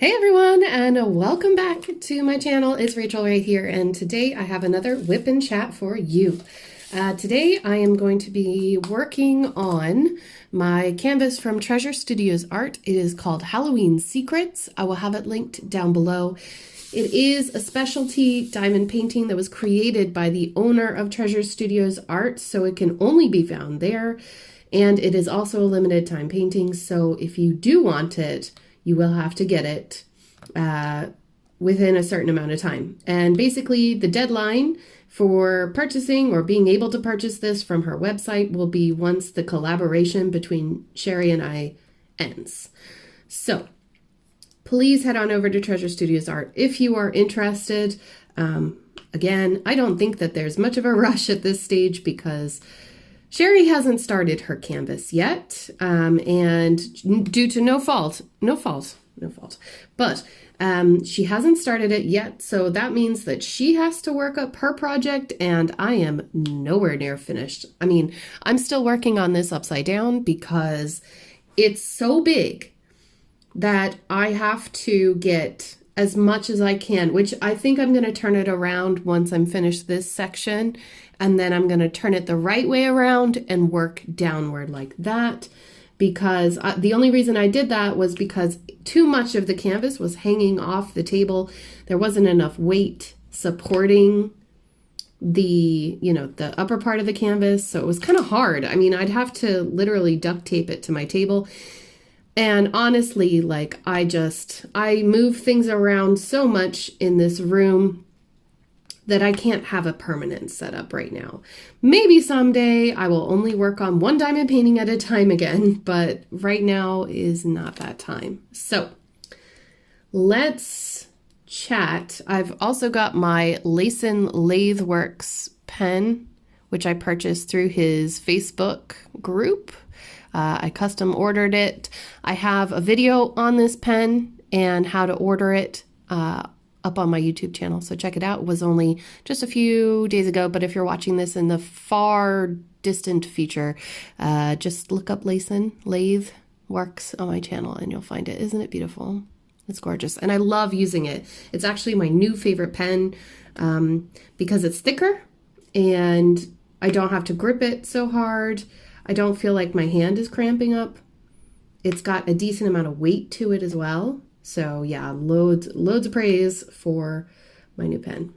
Hey everyone, and welcome back to my channel. It's Rachel right here, and today I have another whip and chat for you. Today I am going to be working on my canvas from Treasure Studios Art. It is called Halloween Secrets. I will have it linked down below. It is a specialty diamond painting that was created by the owner of Treasure Studios Art, so it can only be found there. And it is also a limited time painting, so if you do want it, you will have to get it within a certain amount of time. And basically the deadline for purchasing or being able to purchase this from her website will be once the collaboration between Sherry and I ends. So please head on over to Treasure Studios Art if you are interested. Again, I don't think that there's much of a rush at this stage because Sherry hasn't started her canvas yet, and due to no fault, but she hasn't started it yet, so that means that she has to work up her project, and I am nowhere near finished. I mean, I'm still working on this upside down because it's so big that I have to get as much as I can, which I think I'm going to turn it around once I'm finished this section, and then I'm going to turn it the right way around and work downward like that, because the only reason I did that was because too much of the canvas was hanging off the table. There wasn't enough weight supporting the upper part of the canvas, so it was kind of hard. I mean, I'd have to literally duct tape it to my table. And honestly, like I move things around so much in this room that I can't have a permanent setup right now. Maybe someday I will only work on one diamond painting at a time again, but right now is not that time. So let's chat. I've also got my Layson Latheworks pen, which I purchased through his Facebook group. I custom ordered it. I have a video on this pen and how to order it up on my YouTube channel, so check it out. It was only just a few days ago, but if you're watching this in the far distant future, just look up Layson Latheworks on my channel and you'll find it. Isn't it beautiful? It's gorgeous, and I love using it. It's actually my new favorite pen because it's thicker and I don't have to grip it so hard. I don't feel like my hand is cramping up. It's got a decent amount of weight to it as well. So yeah, loads of praise for my new pen.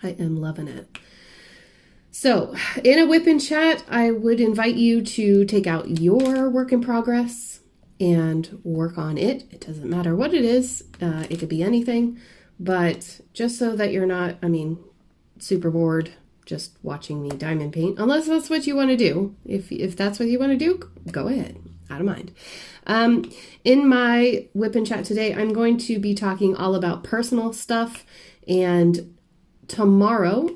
I am loving it. So in a whip and chat, I would invite you to take out your work in progress and work on it. It doesn't matter what it is. It could be anything, but just so that you're not, super bored just watching me diamond paint, unless that's what you want to do. If that's what you want to do, go ahead. I don't mind. In my whip and chat today, I'm going to be talking all about personal stuff, and tomorrow,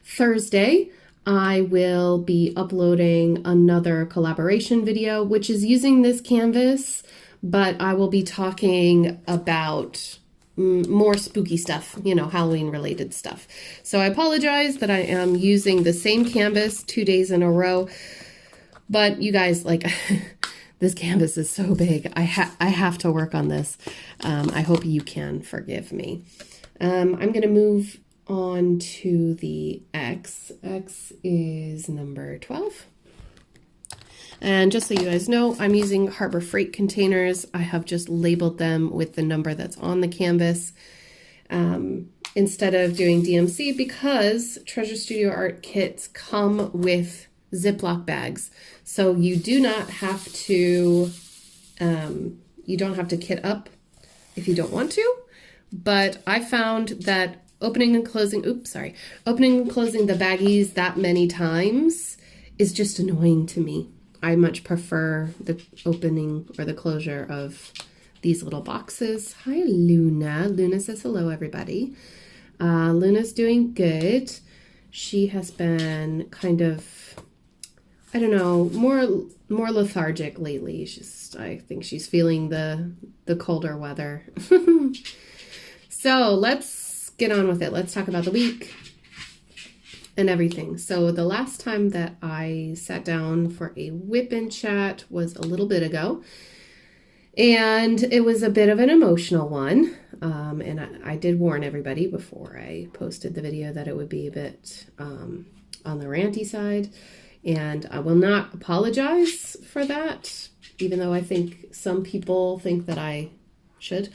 Thursday, I will be uploading another collaboration video, which is using this canvas, but I will be talking about more spooky stuff, Halloween related stuff. So I apologize that I am using the same canvas 2 days in a row, but you guys, this canvas is so big. I have to work on this. I hope you can forgive me. I'm going to move on to the X. X is number 12. And just so you guys know, I'm using Harbor Freight containers. I have just labeled them with the number that's on the canvas instead of doing DMC, because Treasure Studio Art kits come with Ziploc bags. So you do not have to, you don't have to kit up if you don't want to. But I found that opening and closing the baggies that many times is just annoying to me. I much prefer the opening or the closure of these little boxes. Hi, Luna. Luna says hello, everybody. Luna's doing good. She has been kind of, I don't know, more lethargic lately. I think she's feeling the colder weather. So let's get on with it. Let's talk about the week and everything. So the last time that I sat down for a whip and chat was a little bit ago. And it was a bit of an emotional one. And I did warn everybody before I posted the video that it would be a bit on the ranty side. And I will not apologize for that, even though I think some people think that I should.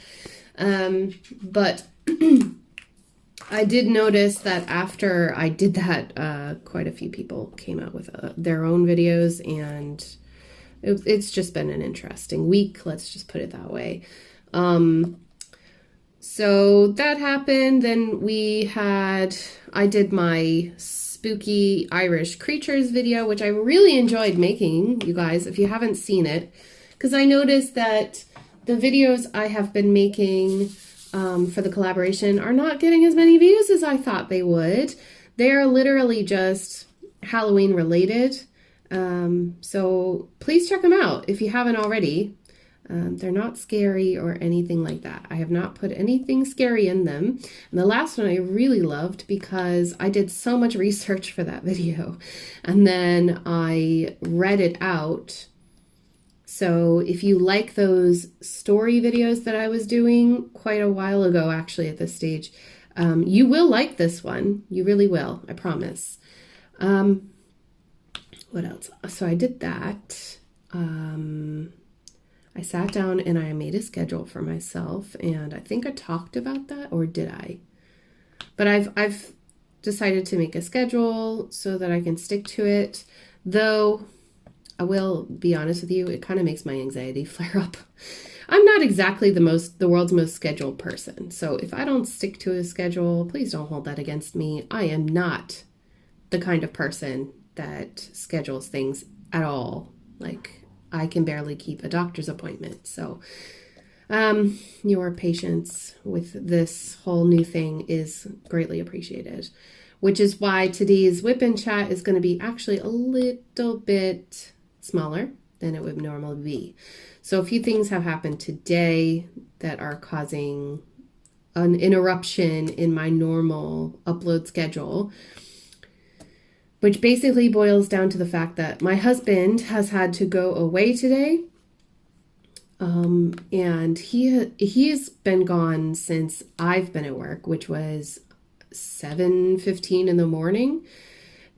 But I did notice that after I did that, quite a few people came out with their own videos, and it's just been an interesting week. Let's just put it that way. So that happened. Then I did my spooky Irish creatures video, which I really enjoyed making, you guys, if you haven't seen it, because I noticed that the videos I have been making for the collaboration are not getting as many views as I thought they would. They're literally just Halloween related. So please check them out if you haven't already. They're not scary or anything like that. I have not put anything scary in them. And the last one I really loved because I did so much research for that video. And then I read it out. So if you like those story videos that I was doing quite a while ago, actually at this stage, you will like this one. You really will, I promise. What else? So I did that. I sat down and I made a schedule for myself, and I think I talked about that, or did I? But I've decided to make a schedule so that I can stick to it, though I will be honest with you, it kind of makes my anxiety flare up. I'm not exactly the world's most scheduled person, so if I don't stick to a schedule, please don't hold that against me. I am not the kind of person that schedules things at all. Like, I can barely keep a doctor's appointment. So your patience with this whole new thing is greatly appreciated, which is why today's whip and chat is going to be actually a little bit smaller than it would normally be. So a few things have happened today that are causing an interruption in my normal upload schedule, which basically boils down to the fact that my husband has had to go away today. And he's been gone since I've been at work, which was 7:15 in the morning,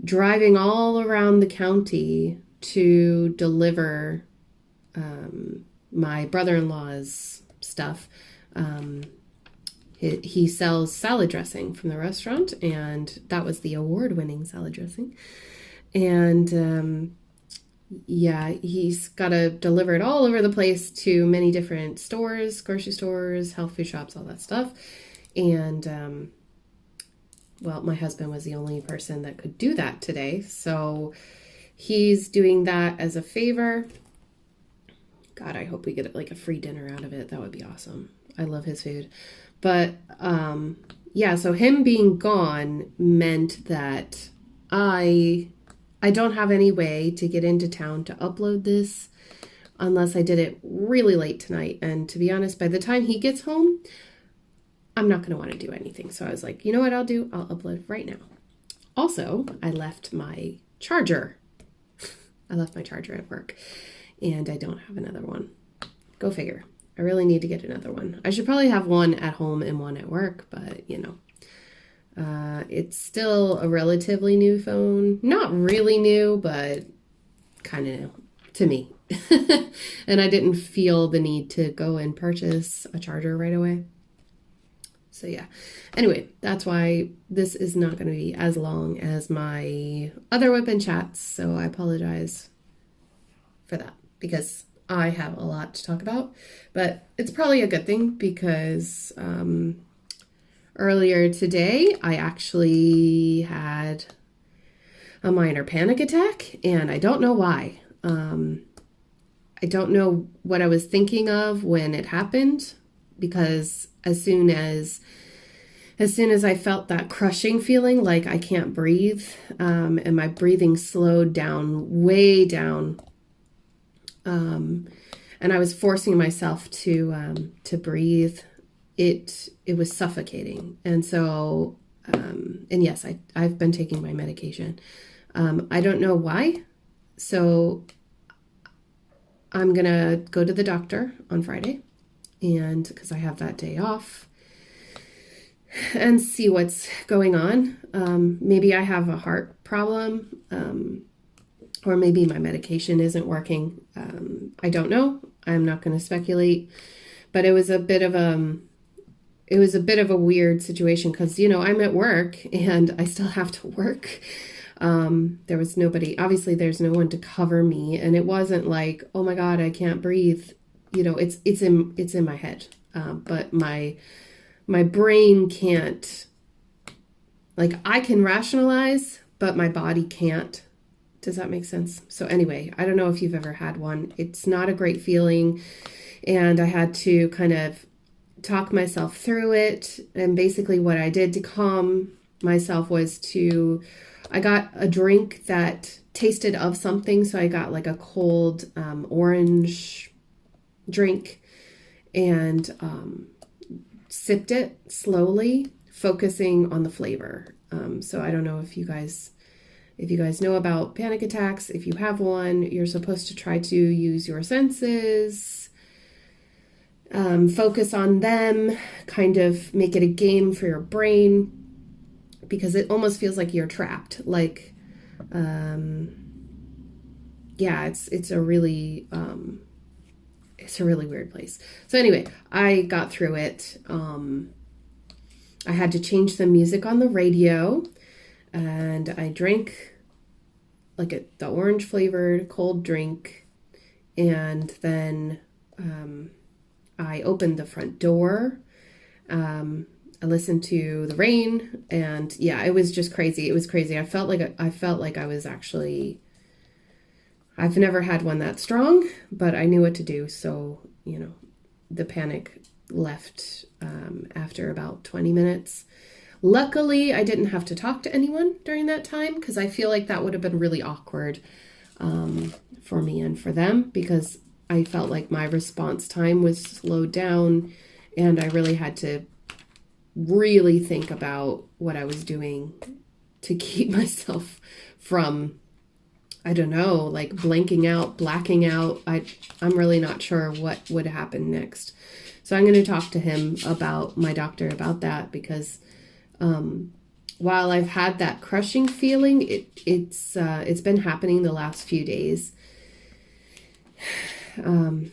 driving all around the county to deliver my brother-in-law's stuff. He sells salad dressing from the restaurant, and that was the award-winning salad dressing. And yeah, he's got to deliver it all over the place to many different stores, grocery stores, health food shops, all that stuff. And well, my husband was the only person that could do that today, so he's doing that as a favor. God, I hope we get like a free dinner out of it. That would be awesome. I love his food. But yeah, so him being gone meant that I don't have any way to get into town to upload this unless I did it really late tonight. And to be honest, by the time he gets home, I'm not going to want to do anything. So I was like, you know what I'll do? I'll upload right now. Also, I left my charger. I left my charger at work, and I don't have another one. Go figure. I really need to get another one. I should probably have one at home and one at work, but you know, it's still a relatively new phone. Not really new, but kind of new to me. And I didn't feel the need to go and purchase a charger right away. So yeah, anyway, that's why this is not going to be as long as my other whip and chats. So I apologize for that because I have a lot to talk about, but it's probably a good thing because earlier today I actually had a minor panic attack, and I don't know why. I don't know what I was thinking of when it happened, because as soon as I felt that crushing feeling like I can't breathe, and my breathing slowed down, way down, and I was forcing myself to breathe, it was suffocating. And so, and yes, I've been taking my medication. I don't know why. So I'm going to go to the doctor on Friday, and because I have that day off, and see what's going on. Maybe I have a heart problem, or maybe my medication isn't working. I don't know. I'm not going to speculate, but it was a bit of a weird situation because, I'm at work and I still have to work. There was nobody, obviously there's no one to cover me, and it wasn't like, oh my God, I can't breathe. It's in my head. But my brain can't, like, I can rationalize, but my body can't. Does that make sense? So anyway, I don't know if you've ever had one. It's not a great feeling. And I had to kind of talk myself through it. And basically what I did to calm myself was I got a drink that tasted of something. So I got like a cold orange drink and sipped it slowly, focusing on the flavor. So I don't know if you guys know about panic attacks. If you have one, you're supposed to try to use your senses, focus on them, kind of make it a game for your brain, because it almost feels like you're trapped. Like, it's a really weird place. So anyway, I got through it. I had to change the music on the radio, and I drank like the orange flavored cold drink, and then I opened the front door. I listened to the rain, and yeah, it was just crazy. It was crazy. I felt like I was actually, I've never had one that strong, but I knew what to do. So, the panic left after about 20 minutes. Luckily, I didn't have to talk to anyone during that time, because I feel like that would have been really awkward for me and for them, because I felt like my response time was slowed down, and I really had to really think about what I was doing to keep myself from, I don't know, like blacking out. I'm really not sure what would happen next. So I'm going to talk to my doctor about that, because while I've had that crushing feeling, it's been happening the last few days. And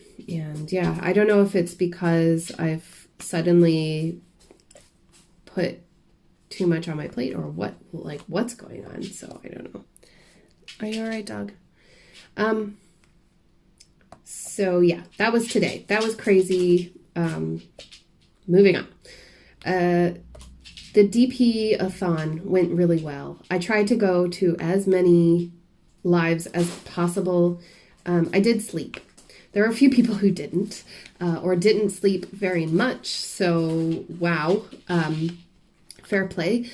yeah, I don't know if it's because I've suddenly put too much on my plate or what's going on. So I don't know. Are you all right, dog? So yeah, that was today. That was crazy. Moving on. The DP-a-thon went really well. I tried to go to as many lives as possible. I did sleep. There were a few people who didn't, or didn't sleep very much. So, wow. Fair play.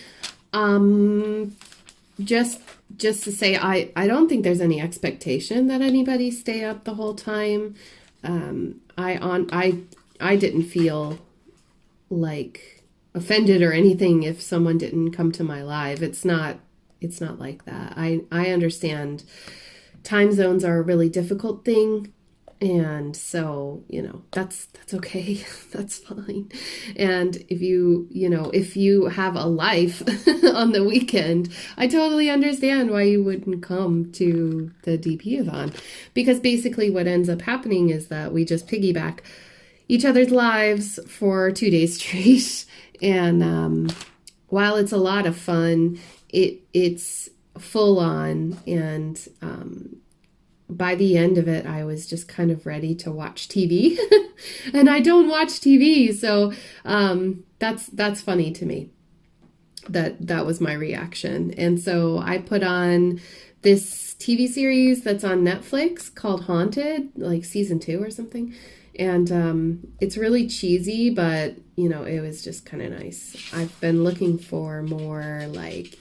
Just to say, I don't think there's any expectation that anybody stay up the whole time. I didn't feel like offended or anything if someone didn't come to my live. It's not like that. I understand time zones are a really difficult thing. And so, that's okay. That's fine. And if you have a life on the weekend, I totally understand why you wouldn't come to the DP-a-thon, because basically what ends up happening is that we just piggyback each other's lives for 2 days straight. And while it's a lot of fun, it's full on. And by the end of it, I was just kind of ready to watch TV. And I don't watch TV, so that's funny to me. That was my reaction. And so I put on this TV series that's on Netflix called Haunted, like season 2 or something. And it's really cheesy, but it was just kind of nice. I've been looking for more like,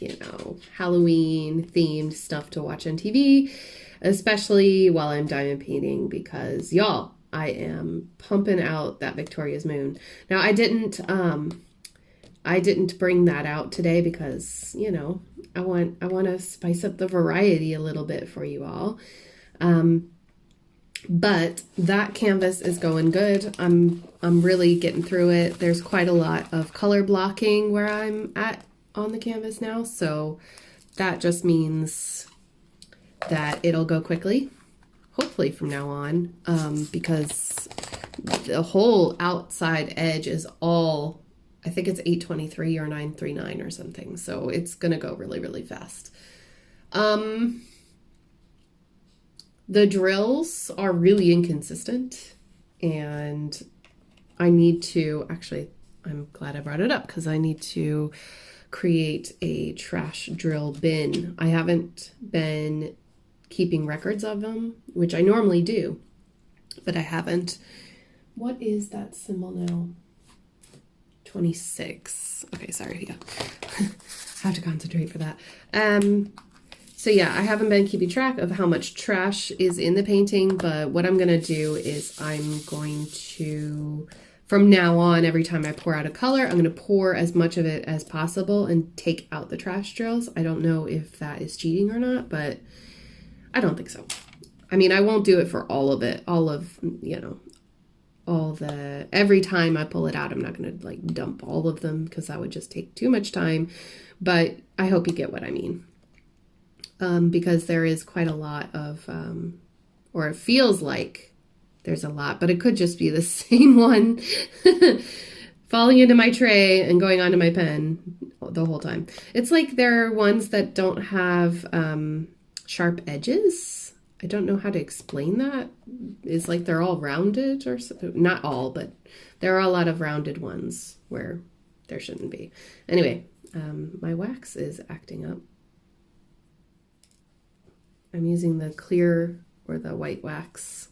Halloween themed stuff to watch on TV, especially while I'm diamond painting, because y'all, I am pumping out that Victoria's Moon. Now I didn't bring that out today because, I want to spice up the variety a little bit for you all. But that canvas is going good. I'm really getting through it. There's quite a lot of color blocking where I'm at on the canvas now, so that just means that it'll go quickly, hopefully from now on, because the whole outside edge is all, I think it's 823 or 939 or something, so it's gonna go really, really fast. The drills are really inconsistent, and I need to, actually, I'm glad I brought it up because I need to create a trash drill bin. I haven't been keeping records of them, which I normally do, but I haven't. What is that symbol now? 26. Okay, sorry, yeah. I have to concentrate for that. So yeah, I haven't been keeping track of how much trash is in the painting, but what I'm going to do is I'm going to, from now on, every time I pour out a color, I'm going to pour as much of it as possible and take out the trash drills. I don't know if that is cheating or not, but I don't think so. I mean, I won't do it for all of it, every time I pull it out, I'm not going to like dump all of them because that would just take too much time, but I hope you get what I mean. Because there is quite a lot of, or it feels like there's a lot, but it could just be the same one falling into my tray and going onto my pen the whole time. It's like there are ones that don't have sharp edges. I don't know how to explain that. It's like they're all rounded, or not all, but there are a lot of rounded ones where there shouldn't be. Anyway, my wax is acting up. I'm using the clear or the white wax,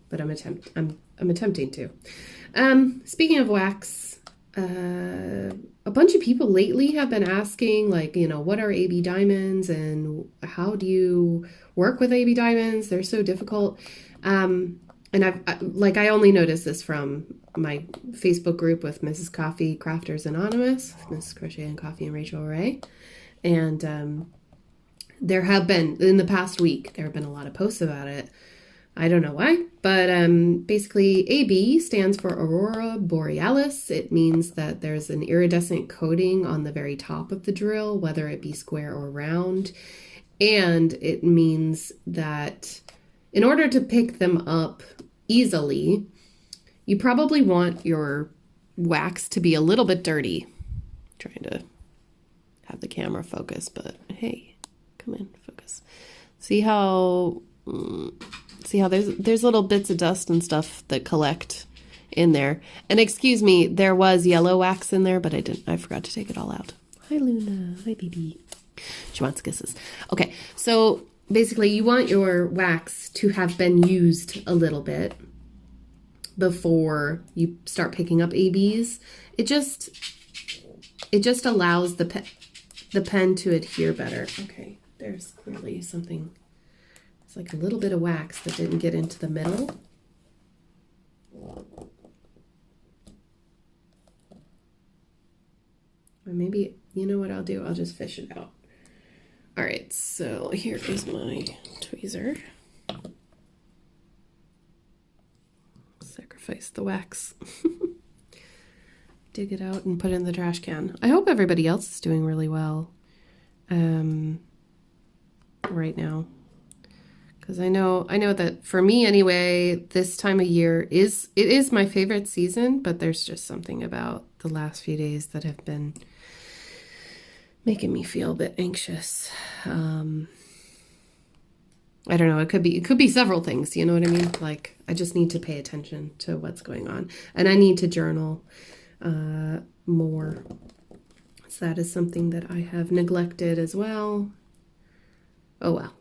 but I'm attempting to. Speaking of wax, a bunch of people lately have been asking, like, what are AB diamonds and how do you work with AB diamonds? They're so difficult. And I only noticed this from my Facebook group with Mrs. Coffee Crafters Anonymous, Mrs. Crochet and Coffee and Rachel Ray, and there have been, in the past week, there have been a lot of posts about it. I don't know why, but basically AB stands for Aurora Borealis. It means that there's an iridescent coating on the very top of the drill, whether it be square or round. And it means that in order to pick them up easily, you probably want your wax to be a little bit dirty. I'm trying to have the camera focus, but hey. Come in, focus. See how there's little bits of dust and stuff that collect in there. And excuse me, there was yellow wax in there, but I forgot to take it all out. Hi Luna, hi baby. She wants kisses. Okay, so basically you want your wax to have been used a little bit before you start picking up ABs. It just allows the pen to adhere better. Okay. There's clearly something, it's like a little bit of wax that didn't get into the middle. Or maybe, you know what I'll do? I'll just fish it out. All right, so here is my tweezer. Sacrifice the wax. Dig it out and put it in the trash can. I hope everybody else is doing really well. Right now, because I know that for me anyway, this time of year is my favorite season, but there's just something about the last few days that have been making me feel a bit anxious. I don't know, it could be several things, you know what I mean? Like, I just need to pay attention to what's going on, and I need to journal more. So that is something that I have neglected as well. Oh well,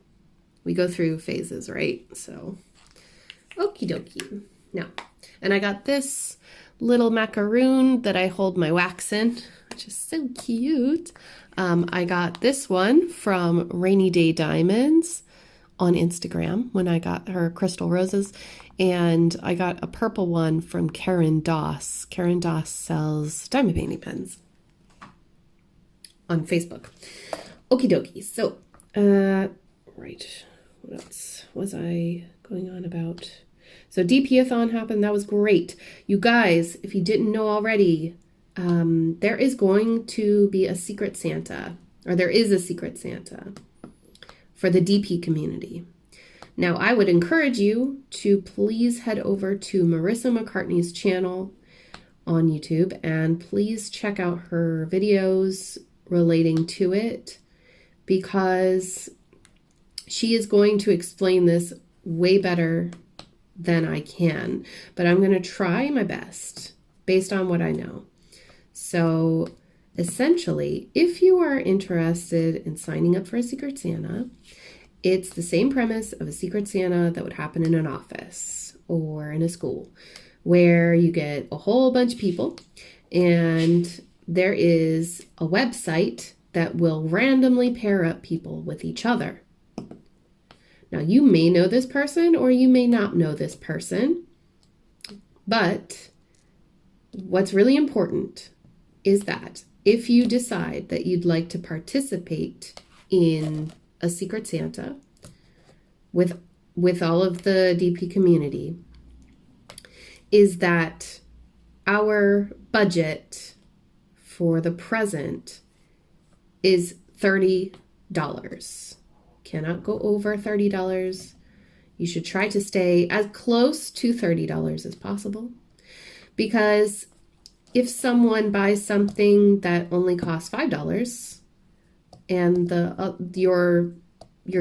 we go through phases, right? So, okie dokie. Now, and I got this little macaroon that I hold my wax in, which is so cute. I got this one from Rainy Day Diamonds on Instagram when I got her crystal roses, and I got a purple one from Karen Doss. Karen Doss sells diamond painting pens on Facebook. Okie dokie. So, right. what else was I going on about? So DP-a-thon happened. That was great. You guys, if you didn't know already, there is going to be a Secret Santa, or there is a Secret Santa for the DP community. Now, I would encourage you to please head over to Marissa McCartney's channel on YouTube and please check out her videos relating to it, because she is going to explain this way better than I can, but I'm going to try my best based on what I know. So essentially, if you are interested in signing up for a Secret Santa, it's the same premise of a Secret Santa that would happen in an office or in a school, where you get a whole bunch of people and there is a website that will randomly pair up people with each other. Now, you may know this person or you may not know this person, but what's really important is that if you decide that you'd like to participate in a Secret Santa with all of the DP community, is that our budget for the present is $30. Cannot go over $30. You should try to stay as close to $30 as possible, because if someone buys something that only costs $5 and your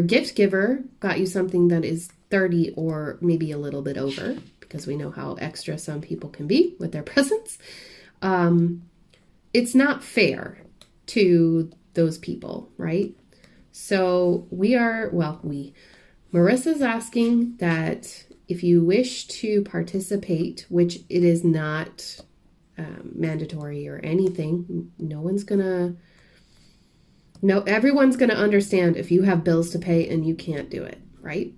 gift giver got you something that is 30 or maybe a little bit over, because we know how extra some people can be with their presents, it's not fair to those people, right? So Marissa's asking that if you wish to participate, which it is not mandatory or anything, everyone's gonna understand if you have bills to pay and you can't do it, right?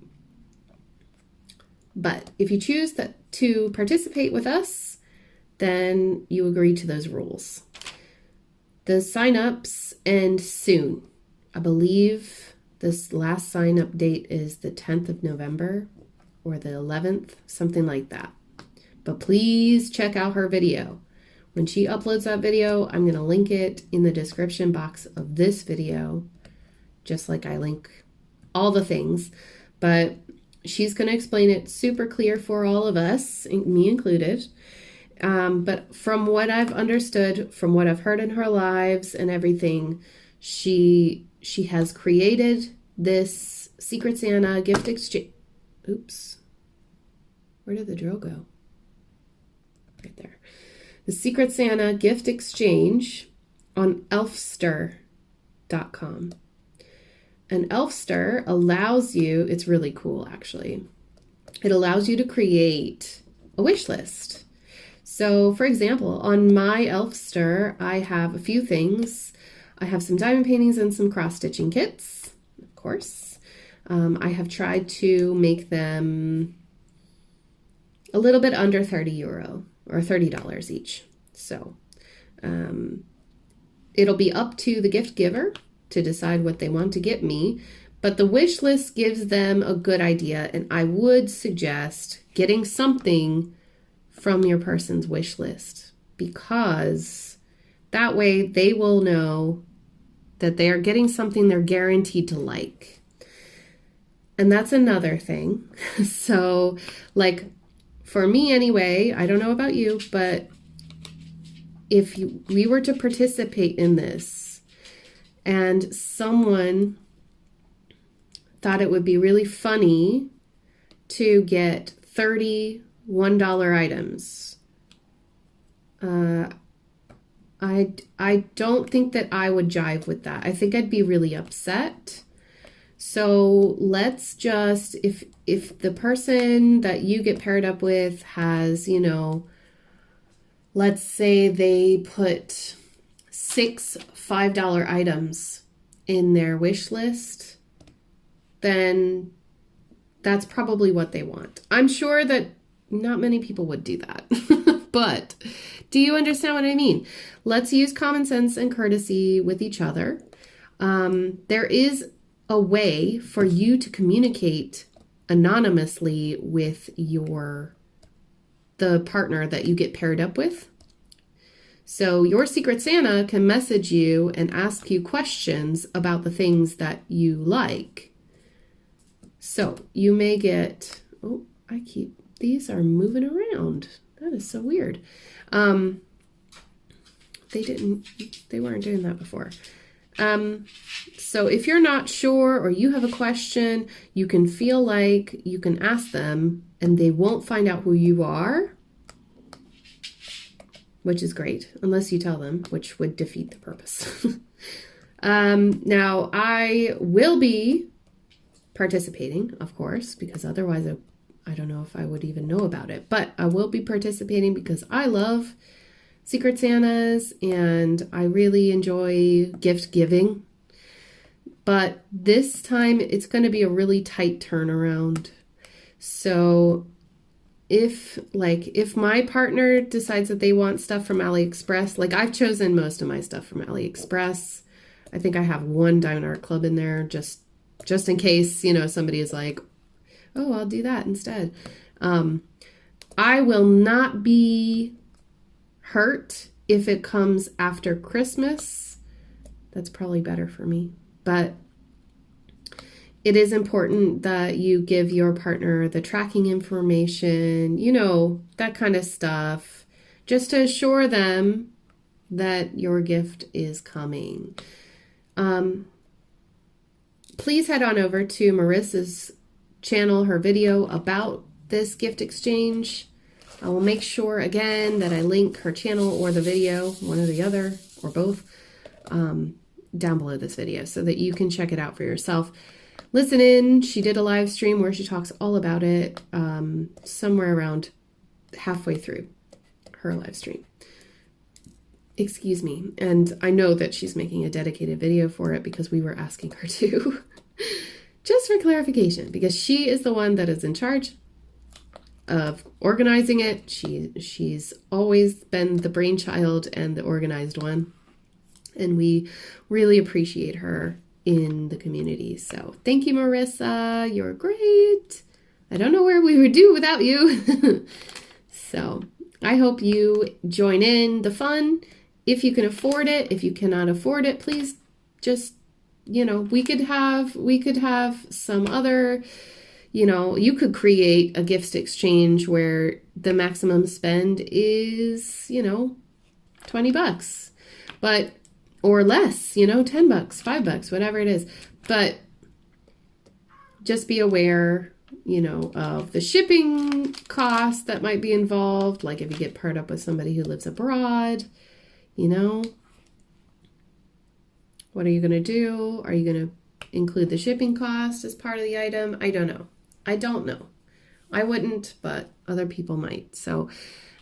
But if you choose to participate with us, then you agree to those rules. The sign-ups end soon. I believe this last sign-up date is the 10th of November or the 11th, something like that. But please check out her video. When she uploads that video, I'm going to link it in the description box of this video, just like I link all the things. But she's going to explain it super clear for all of us, me included. But from what I've understood, from what I've heard in her lives and everything, she has created this Secret Santa gift exchange. Oops. Where did the drill go? Right there. The Secret Santa gift exchange on elfster.com. And Elfster allows you, it's really cool actually, it allows you to create a wish list. So for example, on my Elfster, I have a few things. I have some diamond paintings and some cross-stitching kits, of course. I have tried to make them a little bit under €30 or $30 each. So it'll be up to the gift giver to decide what they want to get me, but the wish list gives them a good idea, and I would suggest getting something from your person's wish list, because that way they will know that they are getting something they're guaranteed to like. And that's another thing. So, like, for me anyway, I don't know about you, but if we were to participate in this and someone thought it would be really funny to get 30 $1 items, I don't think that I would jive with that. I think I'd be really upset. So let's just, if the person that you get paired up with has, let's say they put 6 $5 items in their wish list, then that's probably what they want. I'm sure that not many people would do that. But do you understand what I mean? Let's use common sense and courtesy with each other. There is a way for you to communicate anonymously with the partner that you get paired up with. So your Secret Santa can message you and ask you questions about the things that you like. So you may get, oh, these are moving around. That is so weird. They weren't doing that before. So if you're not sure or you have a question, you can feel like you can ask them and they won't find out who you are, which is great, unless you tell them, which would defeat the purpose. Now, I will be participating, of course, because otherwise I don't know if I would even know about it, but I will be participating because I love Secret Santas and I really enjoy gift giving. But this time it's going to be a really tight turnaround. So if my partner decides that they want stuff from AliExpress, like I've chosen most of my stuff from AliExpress. I think I have one Diamond Art Club in there just in case, somebody is like, oh, I'll do that instead. I will not be hurt if it comes after Christmas. That's probably better for me. But it is important that you give your partner the tracking information, that kind of stuff, just to assure them that your gift is coming. Please head on over to Marissa's channel, her video about this gift exchange. I will make sure again that I link her channel or the video, one or the other, or both, down below this video so that you can check it out for yourself. Listen in. She did a live stream where she talks all about it, somewhere around halfway through her live stream. Excuse me. And I know that she's making a dedicated video for it because we were asking her to. Just for clarification, because she is the one that is in charge of organizing it. She's always been the brainchild and the organized one. And we really appreciate her in the community. So thank you, Marissa. You're great. I don't know where we would do without you. So I hope you join in the fun. If you can afford it, if you cannot afford it, please just, we could have some other, you could create a gift exchange where the maximum spend is, $20, but or less, $10, $5, whatever it is. But just be aware, of the shipping costs that might be involved. Like if you get paired up with somebody who lives abroad, what are you going to do? Are you going to include the shipping cost as part of the item? I don't know. I wouldn't, but other people might. So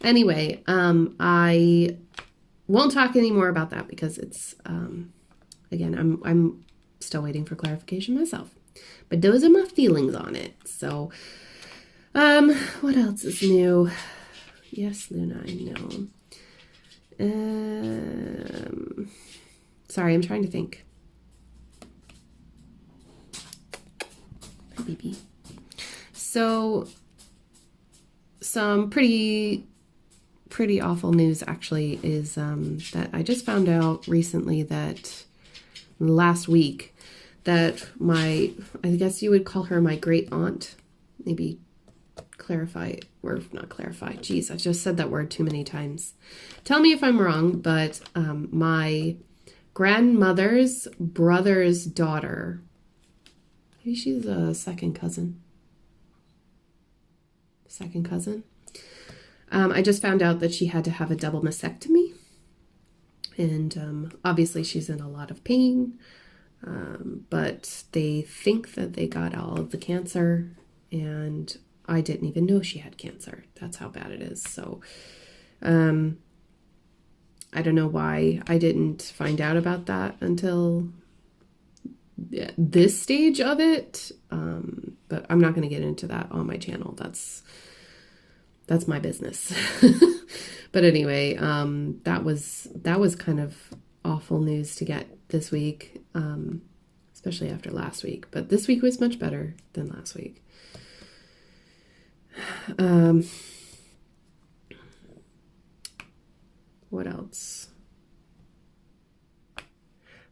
anyway, I won't talk anymore about that because it's, again, I'm still waiting for clarification myself. But those are my feelings on it. So, what else is new? Yes, Luna, I know. Sorry, I'm trying to think. Hi, baby. So, some pretty awful news actually is that I just found out recently that last week that I guess you would call her my great aunt, maybe clarify, or not clarify. Geez, I just said that word too many times. Tell me if I'm wrong, but my grandmother's brother's daughter, maybe she's a second cousin. I just found out that she had to have a double mastectomy, and obviously she's in a lot of pain, but they think that they got all of the cancer, and I didn't even know she had cancer. That's how bad it is. So I don't know why I didn't find out about that until this stage of it, but I'm not going to get into that on my channel. That's my business. But anyway, that was kind of awful news to get this week, especially after last week. But this week was much better than last week. What else?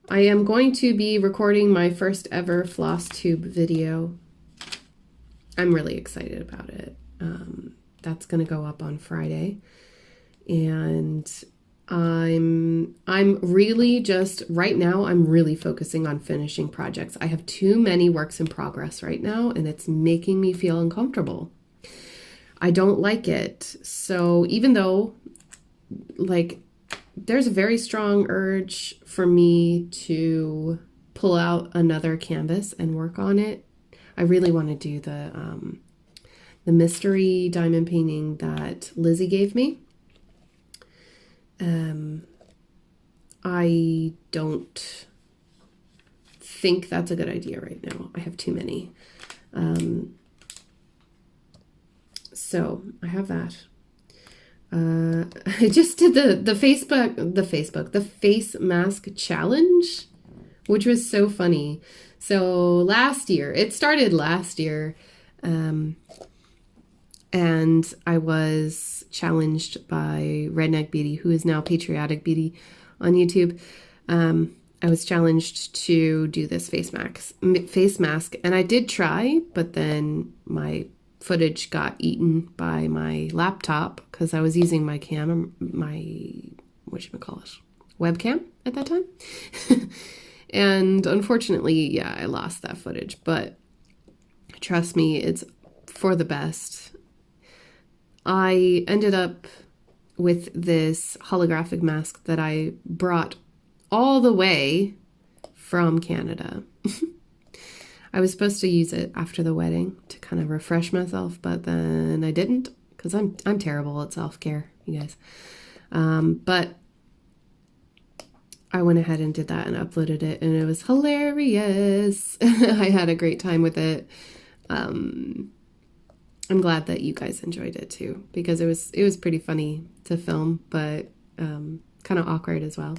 I am going to be recording my first ever floss tube video. I'm really excited about it. That's going to go up on Friday. And I'm really just, right now, I'm really focusing on finishing projects. I have too many works in progress right now, and it's making me feel uncomfortable. I don't like it. So even though, like, there's a very strong urge for me to pull out another canvas and work on it, I really want to do the mystery diamond painting that Lizzie gave me. I don't think that's a good idea right now. I have too many. So I have that. I just did the face mask challenge, which was so funny. So it started last year, and I was challenged by Redneck Beauty, who is now Patriotic Beauty on YouTube. I was challenged to do this face mask, and I did try, but then my footage got eaten by my laptop because I was using my webcam at that time. And unfortunately, yeah, I lost that footage, but trust me, it's for the best. I ended up with this holographic mask that I brought all the way from Canada. I was supposed to use it after the wedding to kind of refresh myself, but then I didn't because I'm terrible at self-care, you guys. But I went ahead and did that and uploaded it, and it was hilarious. I had a great time with it. I'm glad that you guys enjoyed it too, because it was pretty funny to film, but kind of awkward as well.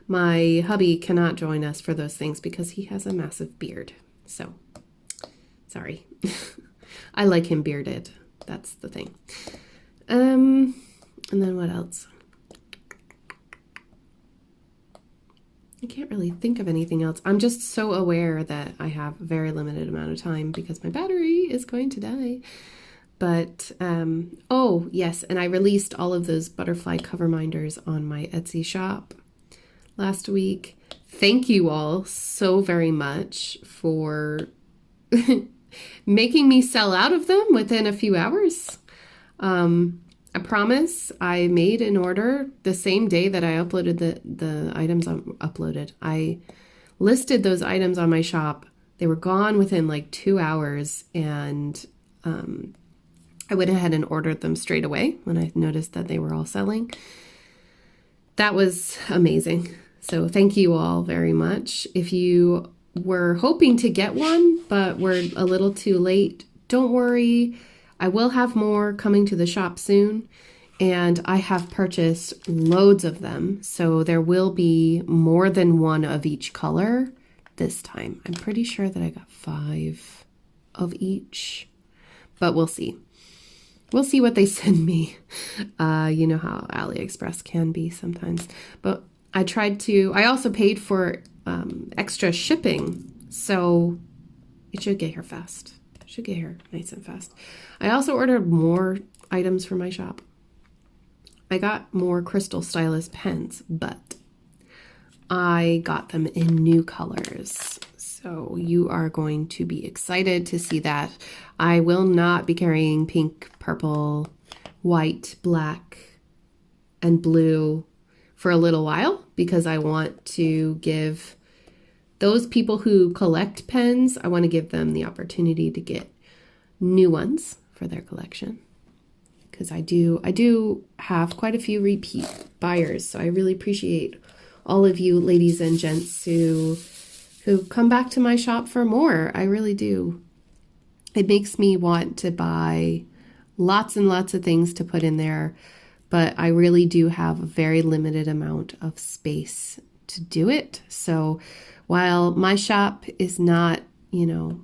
My hubby cannot join us for those things because he has a massive beard. So, sorry. I like him bearded. That's the thing. And then what else? I can't really think of anything else. I'm just so aware that I have a very limited amount of time because my battery is going to die. But, oh, yes, and I released all of those butterfly cover minders on my Etsy shop last week. Thank you all so very much for making me sell out of them within a few hours. I promise I made an order the same day that I uploaded the items I listed those items on my shop. They were gone within like 2 hours, and I went ahead and ordered them straight away when I noticed that they were all selling. That was amazing. So thank you all very much. If you were hoping to get one, but were a little too late, don't worry. I will have more coming to the shop soon, and I have purchased loads of them. So there will be more than one of each color this time. I'm pretty sure that I got 5 of each, but we'll see. We'll see what they send me. You know how AliExpress can be sometimes. But I also paid for extra shipping, so it should get here fast. It should get here nice and fast. I also ordered more items for my shop. I got more crystal stylus pens, but I got them in new colors. So you are going to be excited to see that. I will not be carrying pink, purple, white, black, and blue for a little while because I want to give those people who collect pens, I want to give them the opportunity to get new ones for their collection. Because I do have quite a few repeat buyers. So I really appreciate all of you ladies and gents who come back to my shop for more. I really do. It makes me want to buy lots and lots of things to put in there, but I really do have a very limited amount of space to do it. So while my shop is not,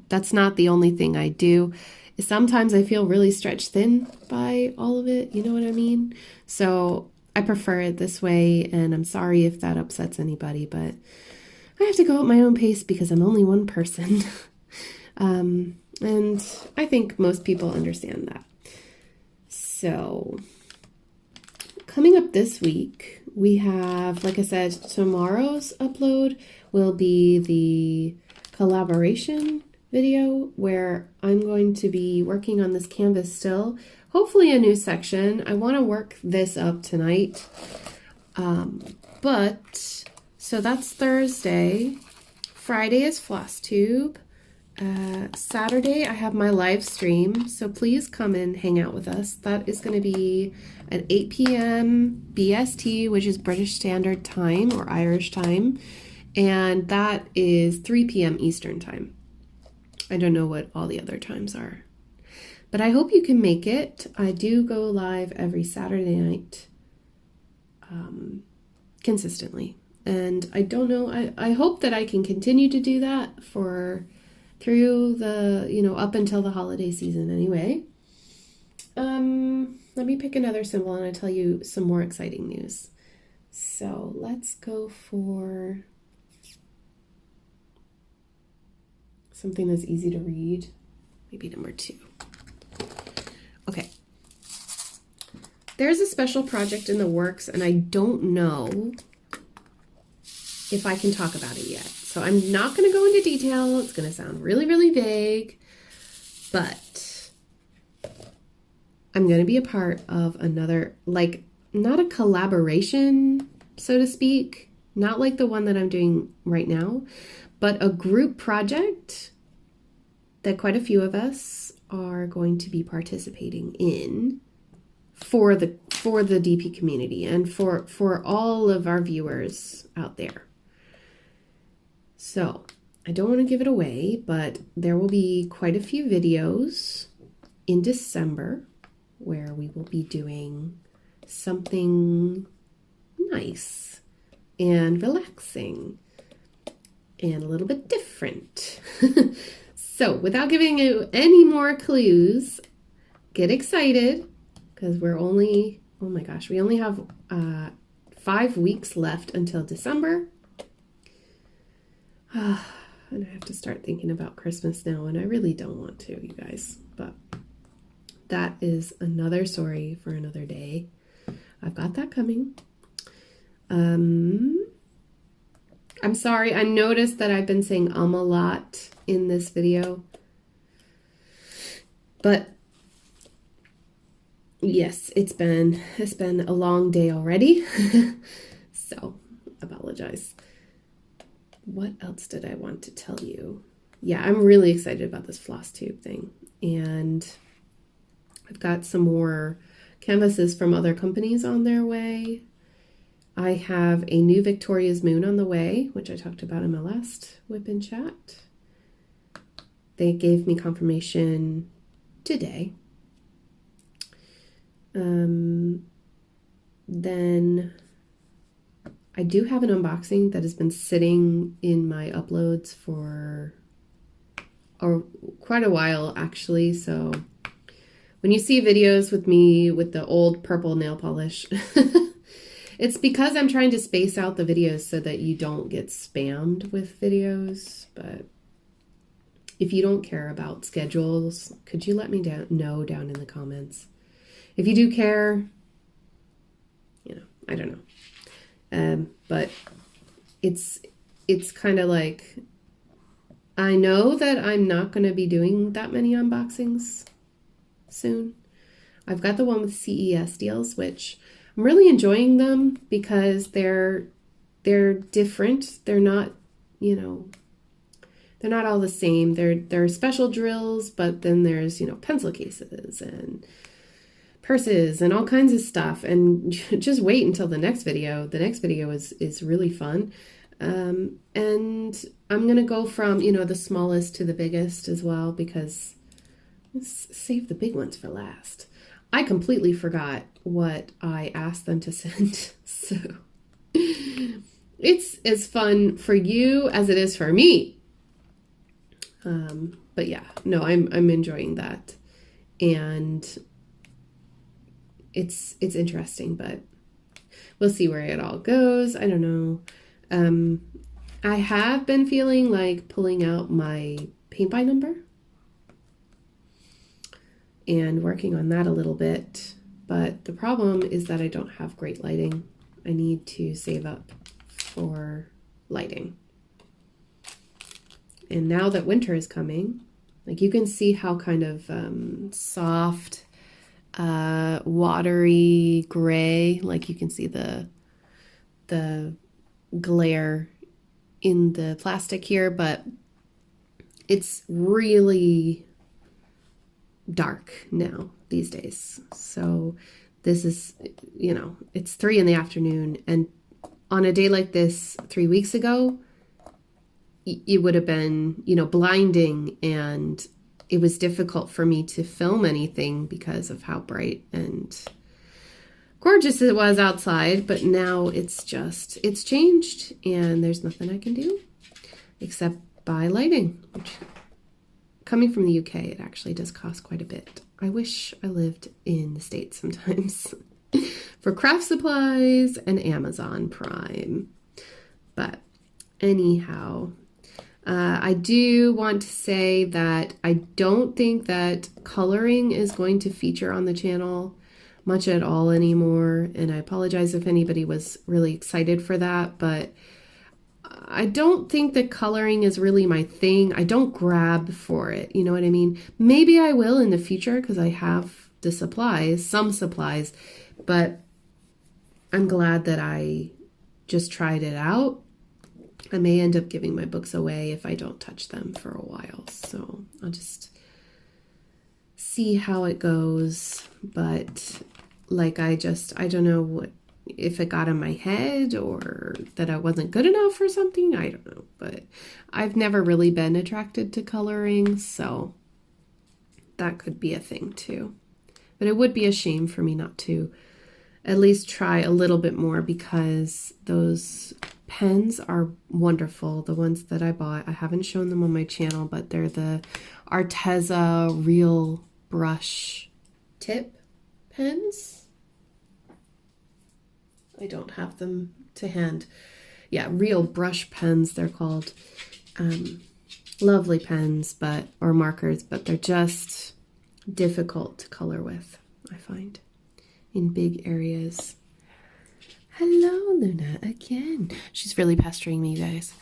that's not the only thing I do, sometimes I feel really stretched thin by all of it. You know what I mean? So I prefer it this way, and I'm sorry if that upsets anybody, but I have to go at my own pace because I'm only one person. And I think most people understand that. So coming up this week, we have, like I said, tomorrow's upload will be the collaboration video where I'm going to be working on this canvas still. Hopefully a new section. I want to work this up tonight. So that's Thursday. Friday is floss tube. Saturday I have my live stream, so please come and hang out with us. That is going to be at 8 p.m. BST, which is British Standard Time or Irish time, and that is 3 p.m. Eastern Time. I don't know what all the other times are, but I hope you can make it. I do go live every Saturday night consistently, and I don't know, I hope that I can continue to do that through the, up until the holiday season anyway. Let me pick another symbol and I'll tell you some more exciting news. So let's go for something that's easy to read. Maybe number 2. Okay. There's a special project in the works and I don't know if I can talk about it yet. So I'm not going to go into detail. It's going to sound really, really vague, but I'm going to be a part of another, not a collaboration, so to speak, not like the one that I'm doing right now, but a group project that quite a few of us are going to be participating in for the DP community and for all of our viewers out there. So I don't want to give it away, but there will be quite a few videos in December where we will be doing something nice and relaxing and a little bit different. So without giving you any more clues, get excited because we're only, oh my gosh, we only have 5 weeks left until December. And I have to start thinking about Christmas now, and I really don't want to, you guys. But that is another story for another day. I've got that coming. I'm sorry, I noticed that I've been saying a lot in this video. But yes, it's been a long day already. So, apologize. What else did I want to tell you? Yeah, I'm really excited about this floss tube thing. And I've got some more canvases from other companies on their way. I have a new Victoria's Moon on the way, which I talked about in my last whip and chat. They gave me confirmation today. Then I do have an unboxing that has been sitting in my uploads for quite a while, actually. So when you see videos with me with the old purple nail polish, it's because I'm trying to space out the videos so that you don't get spammed with videos. But if you don't care about schedules, could you let me know down in the comments? If you do care, I don't know. But it's kind of like, I know that I'm not going to be doing that many unboxings soon. I've got the one with CES deals, which I'm really enjoying them because they're different. They're not, they're not all the same. They're special drills, but then there's, pencil cases and purses and all kinds of stuff. And just wait until the next video. The next video is really fun. And I'm going to go from, the smallest to the biggest as well, because let's save the big ones for last. I completely forgot what I asked them to send. So it's as fun for you as it is for me. But yeah, no, I'm enjoying that. And it's interesting, but we'll see where it all goes. I don't know. I have been feeling like pulling out my paint by number and working on that a little bit. But the problem is that I don't have great lighting. I need to save up for lighting. And now that winter is coming, like you can see how kind of soft, watery gray, like you can see the glare in the plastic here, but it's really dark now these days. So this is, you know, it's 3 p.m, and on a day like this 3 weeks ago, it would have been, you know, blinding, and it was difficult for me to film anything because of how bright and gorgeous it was outside. But now it's changed, and there's nothing I can do except buy lighting, which, coming from the UK, it actually does cost quite a bit. I wish I lived in the States sometimes for craft supplies and Amazon Prime. But anyhow, I do want to say that I don't think that coloring is going to feature on the channel much at all anymore. And I apologize if anybody was really excited for that, but I don't think that coloring is really my thing. I don't grab for it. You know what I mean? Maybe I will in the future because I have the supplies, some supplies, but I'm glad that I just tried it out. I may end up giving my books away if I don't touch them for a while. So I'll just see how it goes. But like, I don't know what, if it got in my head or that I wasn't good enough or something. I don't know. But I've never really been attracted to coloring. So that could be a thing too. But it would be a shame for me not to at least try a little bit more, because those pens are wonderful. The ones that I bought, I haven't shown them on my channel, but they're the Arteza Real Brush Tip pens. I don't have them to hand. Yeah, Real Brush pens, they're called. Lovely pens, or markers, but they're just difficult to color with, I find, in big areas. Hello, Luna, again. She's really pestering me, guys.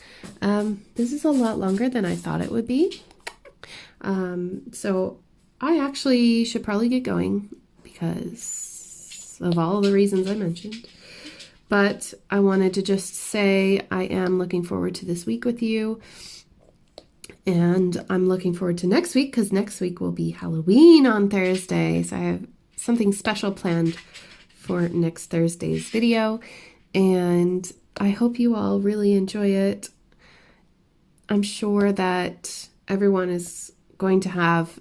This is a lot longer than I thought it would be. So I actually should probably get going because of all the reasons I mentioned. But I wanted to just say I am looking forward to this week with you. And I'm looking forward to next week, because next week will be Halloween on Thursday. So I have something special planned for next Thursday's video, and I hope you all really enjoy it. I'm sure that everyone is going to have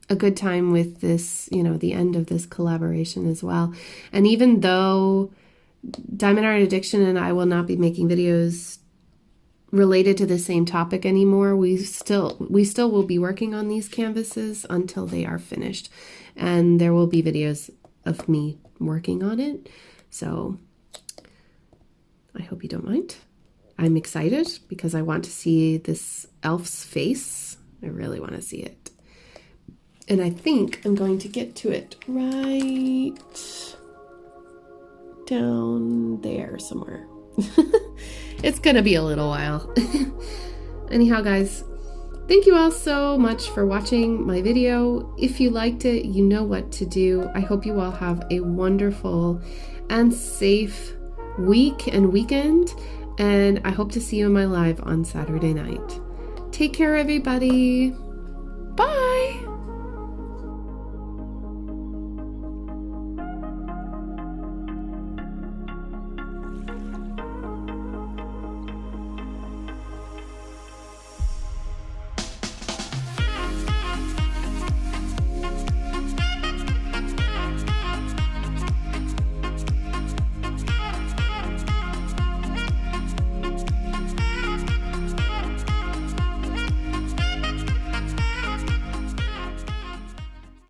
a good time with this, you know, the end of this collaboration as well. And even though Diamond Art Addiction and I will not be making videos related to the same topic anymore, we still will be working on these canvases until they are finished, and there will be videos of me working on it. So I hope you don't mind. I'm excited because I want to see this elf's face. I really want to see it. And I think I'm going to get to it right down there somewhere. It's gonna be a little while. Anyhow, guys, thank you all so much for watching my video. If you liked it, you know what to do. I hope you all have a wonderful and safe week and weekend, and I hope to see you in my live on Saturday night. Take care, everybody. Bye.